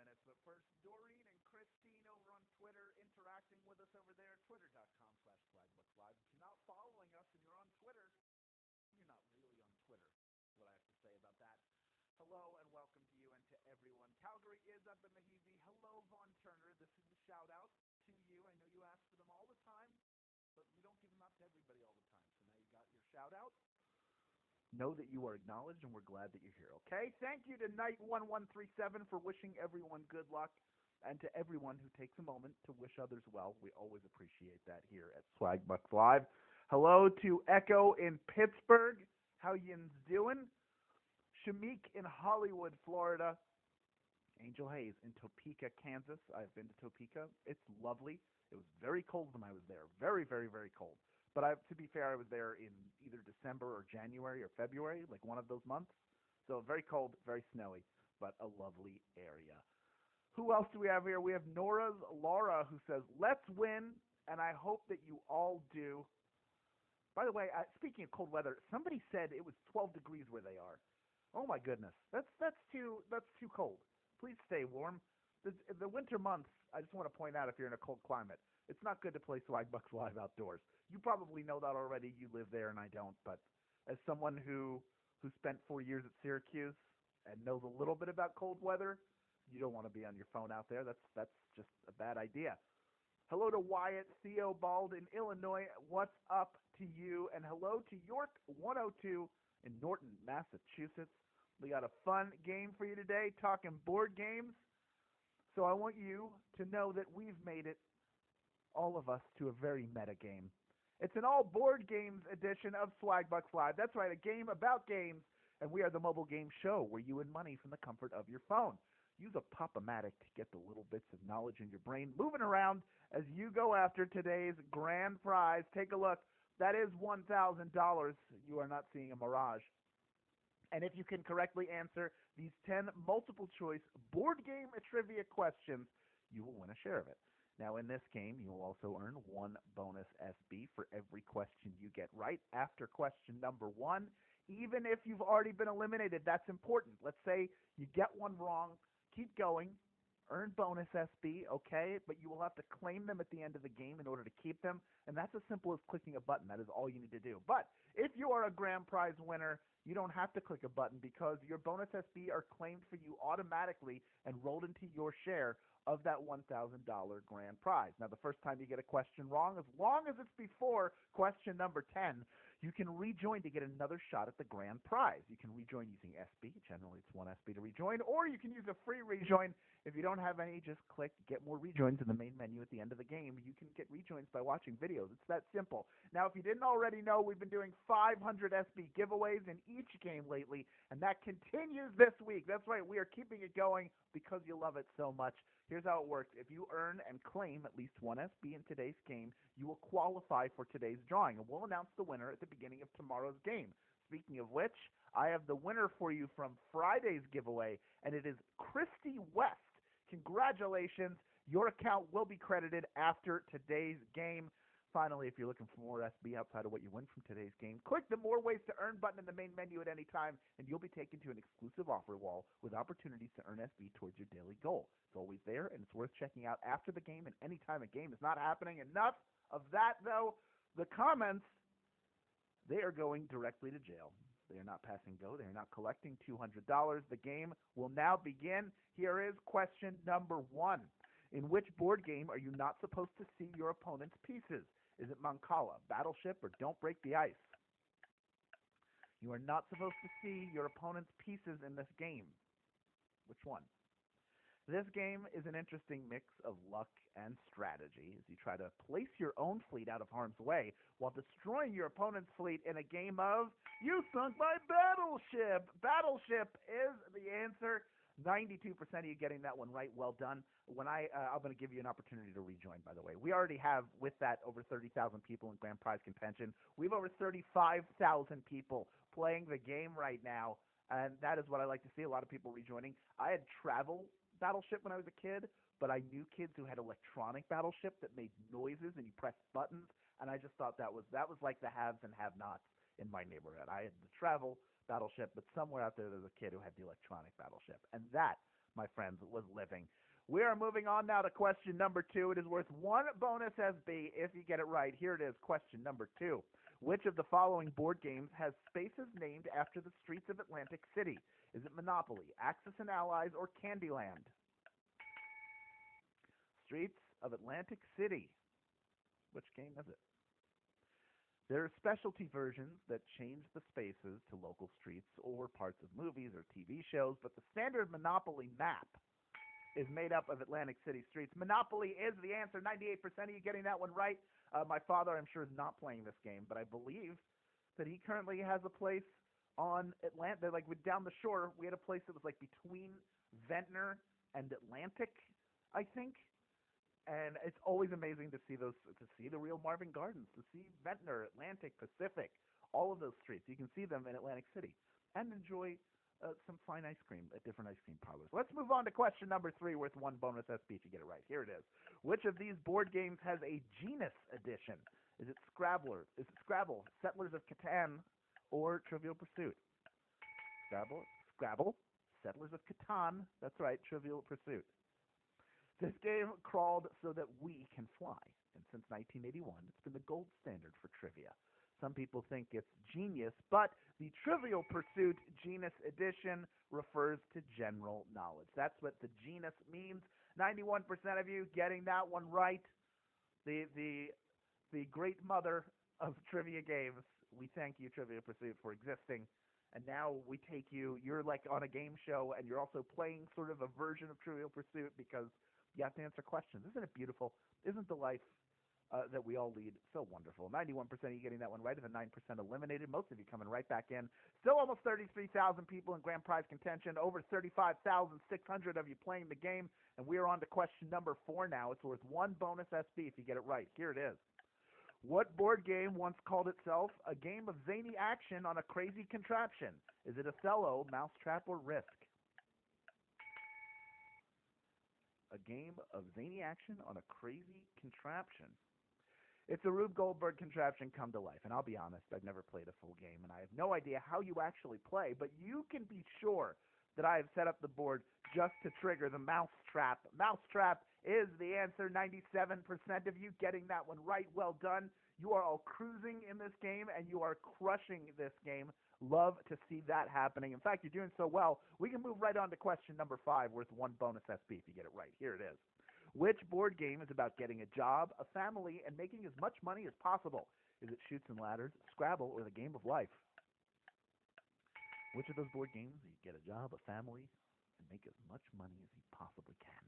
minutes. But first, Doreen and Christine over on Twitter interacting with us over there, twitter.com/SwagbucksLive. If you're not following us and you're on Twitter, you're not really on Twitter. That's what I have to say about that. Hello and welcome to you and to everyone. Calgary is up in the heezy. Hello, Vaughn Turner. This is a shout-out to you. I know you ask for them all the time, but we don't give them out to everybody all the time. So now you got your shout-out. Know that you are acknowledged, and we're glad that you're here, okay? Thank you to Knight1137 for wishing everyone good luck, and to everyone who takes a moment to wish others well. We always appreciate that here at Swagbucks Live. Hello to Echo in Pittsburgh. How yin's doing? Shamik in Hollywood, Florida. Angel Hayes in Topeka, Kansas. I've been to Topeka. It's lovely. It was very cold when I was there. Very, very, very cold. But to be fair, I was there in either December or January or February, like one of those months. So very cold, very snowy, but a lovely area. Who else do we have here? We have Nora's Laura, who says, "Let's win, and I hope that you all do." By the way, speaking of cold weather, somebody said it was 12 degrees where they are. Oh my goodness, that's too cold. Please stay warm. The winter months, I just want to point out, if you're in a cold climate, it's not good to play Swagbucks Live outdoors. You probably know that already. You live there, and I don't. But as someone who spent 4 years at Syracuse and knows a little bit about cold weather, you don't want to be on your phone out there. That's just a bad idea. Hello to Wyatt Theobald in Illinois. What's up to you? And hello to York 102 in Norton, Massachusetts. We got a fun game for you today, talking board games. So I want you to know that we've made it, all of us, to a very meta game. It's an all board games edition of Swagbucks Live. That's right, a game about games, and we are the mobile game show where you win money from the comfort of your phone. Use a Pop-O-Matic to get the little bits of knowledge in your brain moving around as you go after today's grand prize. Take a look. That is $1,000. You are not seeing a mirage. And if you can correctly answer these 10 multiple-choice board game trivia questions, you will win a share of it. Now, in this game, you will also earn 1 bonus SB for every question you get right after question number 1. Even if you've already been eliminated, that's important. Let's say you get one wrong, keep going, earn bonus SB, okay? But you will have to claim them at the end of the game in order to keep them, and that's as simple as clicking a button. That is all you need to do. But if you are a grand prize winner, you don't have to click a button because your bonus SB are claimed for you automatically and rolled into your share of that $1,000 grand prize. Now, the first time you get a question wrong, as long as it's before question number 10, you can rejoin to get another shot at the grand prize. You can rejoin using SB. Generally, it's 1 SB to rejoin, or you can use a free rejoin. If you don't have any, just click Get More Rejoins in the main menu at the end of the game. You can get rejoins by watching videos. It's that simple. Now, if you didn't already know, we've been doing 500 SB giveaways in each game lately, and that continues this week. That's right. We are keeping it going because you love it so much. Here's how it works. If you earn and claim at least 1 SB in today's game, you will qualify for today's drawing, and we'll announce the winner at the beginning of tomorrow's game. Speaking of which, I have the winner for you from Friday's giveaway, and it is Christy West. Congratulations. Your account will be credited after today's game. Finally, if you're looking for more SB outside of what you win from today's game, click the More Ways to Earn button in the main menu at any time, and you'll be taken to an exclusive offer wall with opportunities to earn SB towards your daily goal. It's always there, and it's worth checking out after the game and any time a game is not happening. Enough of that, though. The comments, they are going directly to jail. They are not passing go. They are not collecting $200. The game will now begin. Here is question number 1. In which board game are you not supposed to see your opponent's pieces? Is it Mancala, Battleship, or Don't Break the Ice? You are not supposed to see your opponent's pieces in this game. Which one? This game is an interesting mix of luck and strategy as you try to place your own fleet out of harm's way while destroying your opponent's fleet in a game of You Sunk My Battleship. Battleship is the answer. 92% of you getting that one right. Well done. When I'm going to give you an opportunity to rejoin, by the way. We already have, with that, over 30,000 people in grand prize contention. We have over 35,000 people playing the game right now, and that is what I like to see, a lot of people rejoining. I had travel Battleship when I was a kid, but I knew kids who had electronic Battleship that made noises and you pressed buttons, and I just thought that was like the haves and have-nots in my neighborhood. I had the travel Battleship, but somewhere out there's a kid who had the electronic Battleship. And that, my friends, was living. We are moving on now to question number 2. It is worth 1 bonus SB if you get it right. Here it is, question number 2. Which of the following board games has spaces named after the streets of Atlantic City? Is it Monopoly, Axis and Allies, or Candyland? Streets of Atlantic City. Which game is it? There are specialty versions that change the spaces to local streets or parts of movies or TV shows, but the standard Monopoly map is made up of Atlantic City streets. Monopoly is the answer. 98% of you getting that one right. My father, I'm sure, is not playing this game, but I believe that he currently has a place on Atlanta. Like down the shore, we had a place that was like between Ventnor and Atlantic, I think. And it's always amazing to see the real Marvin Gardens, to see Ventnor, Atlantic, Pacific, all of those streets. You can see them in Atlantic City and enjoy some fine ice cream at different ice cream parlors. Let's move on to question number 3, worth 1 bonus SB if you get it right. Here it is. Which of these board games has a genus edition? Is it Scrabble, Settlers of Catan, or Trivial Pursuit? Scrabble, Settlers of Catan. That's right, Trivial Pursuit. This game crawled so that we can fly, and since 1981, it's been the gold standard for trivia. Some people think it's genius, but the Trivial Pursuit Genus Edition refers to general knowledge. That's what the genus means. 91% of you getting that one right. The great mother of trivia games. We thank you, Trivial Pursuit, for existing. And now we take you're like on a game show, and you're also playing sort of a version of Trivial Pursuit because you have to answer questions. Isn't it beautiful? Isn't the life that we all lead so wonderful? 91% of you getting that one right, and the 9% eliminated. Most of you coming right back in. Still almost 33,000 people in grand prize contention. Over 35,600 of you playing the game. And we are on to question number 4 now. It's worth 1 bonus SB if you get it right. Here it is. What board game once called itself a game of zany action on a crazy contraption? Is it Othello, Mousetrap, or Risk? A game of zany action on a crazy contraption. It's a Rube Goldberg contraption come to life. And I'll be honest, I've never played a full game, and I have no idea how you actually play, but you can be sure that I have set up the board just to trigger the Mousetrap. Mousetrap is the answer. 97% of you getting that one right. Well done. You are all cruising in this game, and you are crushing this game. Love to see that happening. In fact, you're doing so well, we can move right on to question number 5, worth 1 bonus SB if you get it right. Here it is. Which board game is about getting a job, a family, and making as much money as possible? Is it Chutes and Ladders, Scrabble, or the Game of Life? Which of those board games you get a job, a family, and make as much money as you possibly can?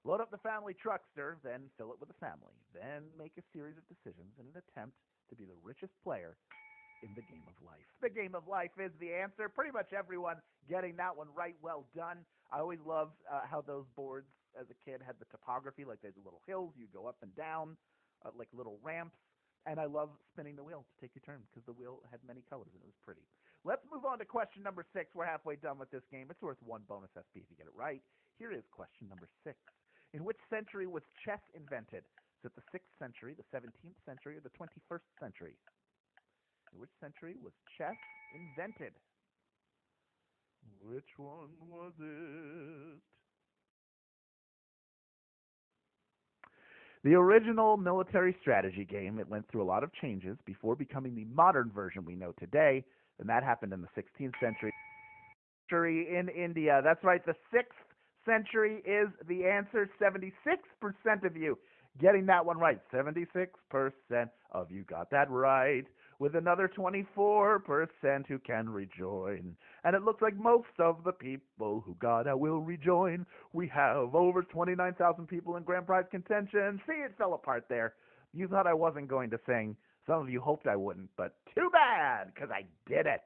Load up the family truckster, then fill it with a family. Then make a series of decisions in an attempt to be the richest player in the Game of Life. The Game of Life is the answer. Pretty much everyone getting that one right. Well done. I always loved how those boards as a kid had the topography, like there's little hills you go up and down, like little ramps. And I love spinning the wheel to take your turn because the wheel had many colors and it was pretty. Let's move on to question number 6. We're halfway done with this game. It's worth 1 bonus SB if you get it right. Here is question number 6. In which century was chess invented? Is it the 6th century, the 17th century, or the 21st century? In which century was chess invented? Which one was it? The original military strategy game, it went through a lot of changes before becoming the modern version we know today, and that happened in the 16th century in India. That's right, the 6th century is the answer. 76% of you getting that one right. 76% of you got that right, with another 24% who can rejoin. And it looks like most of the people who got it will rejoin. We have over 29,000 people in grand prize contention. See, it fell apart there. You thought I wasn't going to sing. Some of you hoped I wouldn't, but too bad, because I did it.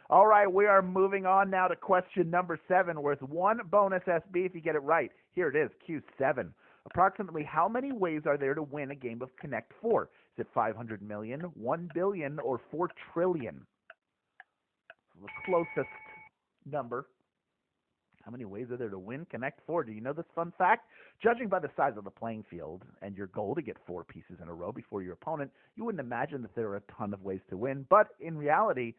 All right, we are moving on now to question number 7, worth 1 bonus SB if you get it right. Here it is, Q7. Approximately how many ways are there to win a game of Connect 4? Is it 500 million, 1 billion, or 4 trillion? The closest number. How many ways are there to win Connect 4? Do you know this fun fact? Judging by the size of the playing field and your goal to get 4 pieces in a row before your opponent, you wouldn't imagine that there are a ton of ways to win. But in reality,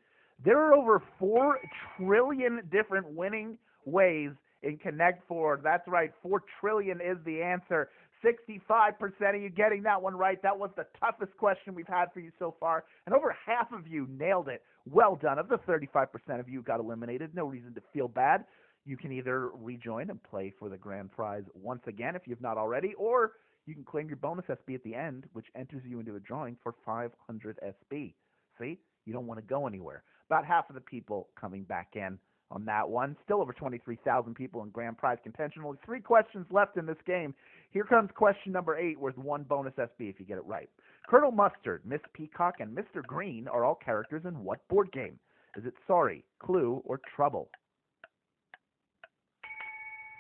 there are over 4 trillion different winning ways in Connect Four. That's right, 4 trillion is the answer. 65% of you getting that one right. That was the toughest question we've had for you so far, and over half of you nailed it. Well done. Of the 35% of you who got eliminated, no reason to feel bad. You can either rejoin and play for the grand prize once again if you've not already, or you can claim your bonus SB at the end, which enters you into a drawing for 500 SB. See? You don't want to go anywhere. About half of the people coming back in on that one. Still over 23,000 people in grand prize contention. Only 3 questions left in this game. Here comes question number 8, worth 1 bonus SB if you get it right. Colonel Mustard, Miss Peacock, and Mr. Green are all characters in what board game? Is it Sorry, Clue, or Trouble?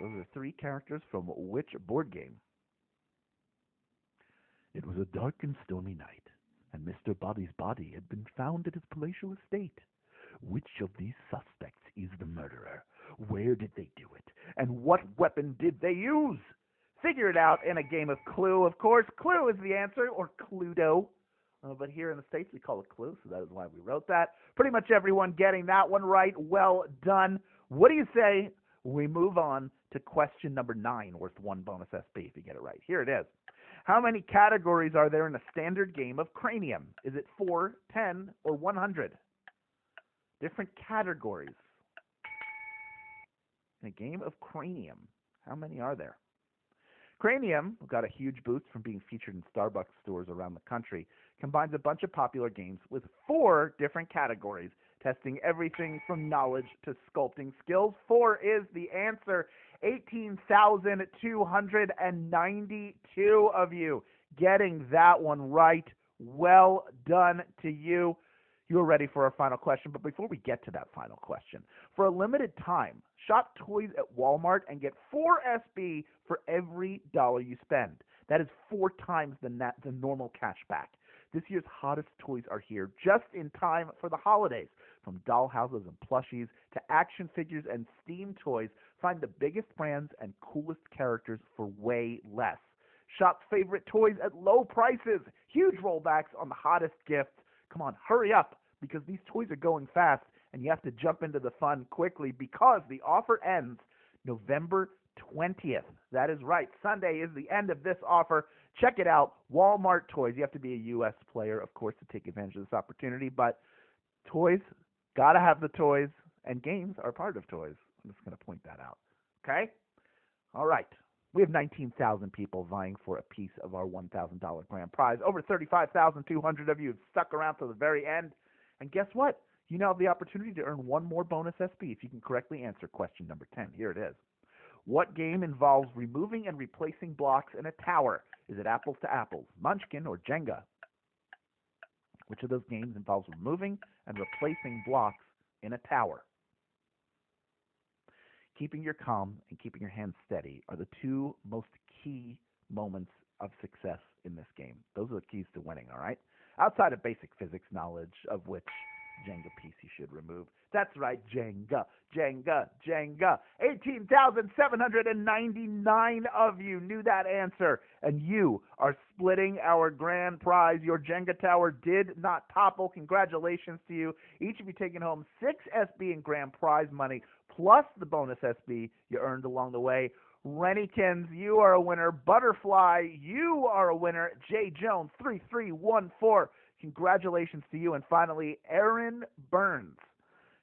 Those are 3 characters from which board game? It was a dark and stormy night, and Mr. Body's body had been found at his palatial estate. Which of these suspects is the murderer? Where did they do it? And what weapon did they use? Figure it out in a game of Clue. Of course, Clue is the answer, or Cluedo. But here in the States, we call it Clue, so that is why we wrote that. Pretty much everyone getting that one right. Well done. What do you say we move on to question number 9, worth 1 bonus SB if you get it right? Here it is. How many categories are there in a standard game of Cranium? Is it 4, 10, or 100? Different categories. In a game of Cranium, how many are there? Cranium got a huge boost from being featured in Starbucks stores around the country. Combines a bunch of popular games with 4 different categories, testing everything from knowledge to sculpting skills. 4 is the answer. 18,292 of you getting that one right. Well done to you. You are ready for our final question, but before we get to that final question, for a limited time, shop toys at Walmart and get 4 SB for every dollar you spend. That is 4 times the normal cash back. This year's hottest toys are here just in time for the holidays. From dollhouses and plushies to action figures and Steam toys, find the biggest brands and coolest characters for way less. Shop favorite toys at low prices. Huge rollbacks on the hottest gifts. Come on, hurry up, because these toys are going fast, and you have to jump into the fun quickly because the offer ends November 20th. That is right. Sunday is the end of this offer. Check it out. Walmart Toys. You have to be a U.S. player, of course, to take advantage of this opportunity, but toys, got to have the toys, and games are part of toys. I'm just going to point that out. Okay? All right. We have 19,000 people vying for a piece of our $1,000 grand prize. Over 35,200 of you have stuck around to the very end. And guess what? You now have the opportunity to earn 1 more bonus SB if you can correctly answer question number 10. Here it is. What game involves removing and replacing blocks in a tower? Is it Apples to Apples, Munchkin, or Jenga? Which of those games involves removing and replacing blocks in a tower? Keeping your calm and keeping your hands steady are the 2 most key moments of success in this game. Those are the keys to winning, all right? Outside of basic physics knowledge, of which Jenga piece you should remove. That's right, Jenga, Jenga, Jenga. 18,799 of you knew that answer, and you are splitting our grand prize. Your Jenga tower did not topple. Congratulations to you. Each of you taking home 6 SB in grand prize money, plus the bonus SB you earned along the way. Rennykins, you are a winner. Butterfly, you are a winner. J. Jones, 3314. Congratulations to you. And finally, Aaron Burns.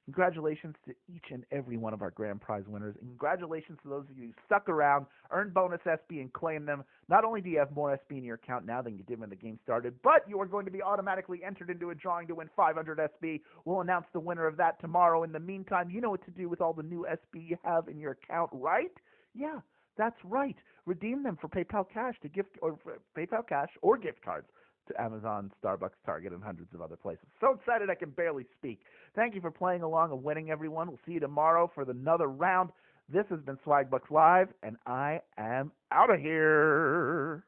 Congratulations to each and every one of our grand prize winners. And congratulations to those of you who stuck around, earned bonus SB, and claimed them. Not only do you have more SB in your account now than you did when the game started, but you are going to be automatically entered into a drawing to win 500 SB. We'll announce the winner of that tomorrow. In the meantime, you know what to do with all the new SB you have in your account, right? Yeah, that's right. Redeem them for PayPal Cash or gift cards to Amazon, Starbucks, Target, and hundreds of other places. So excited I can barely speak. Thank you for playing along and winning, everyone. We'll see you tomorrow for another round. This has been Swagbucks Live, and I am out of here.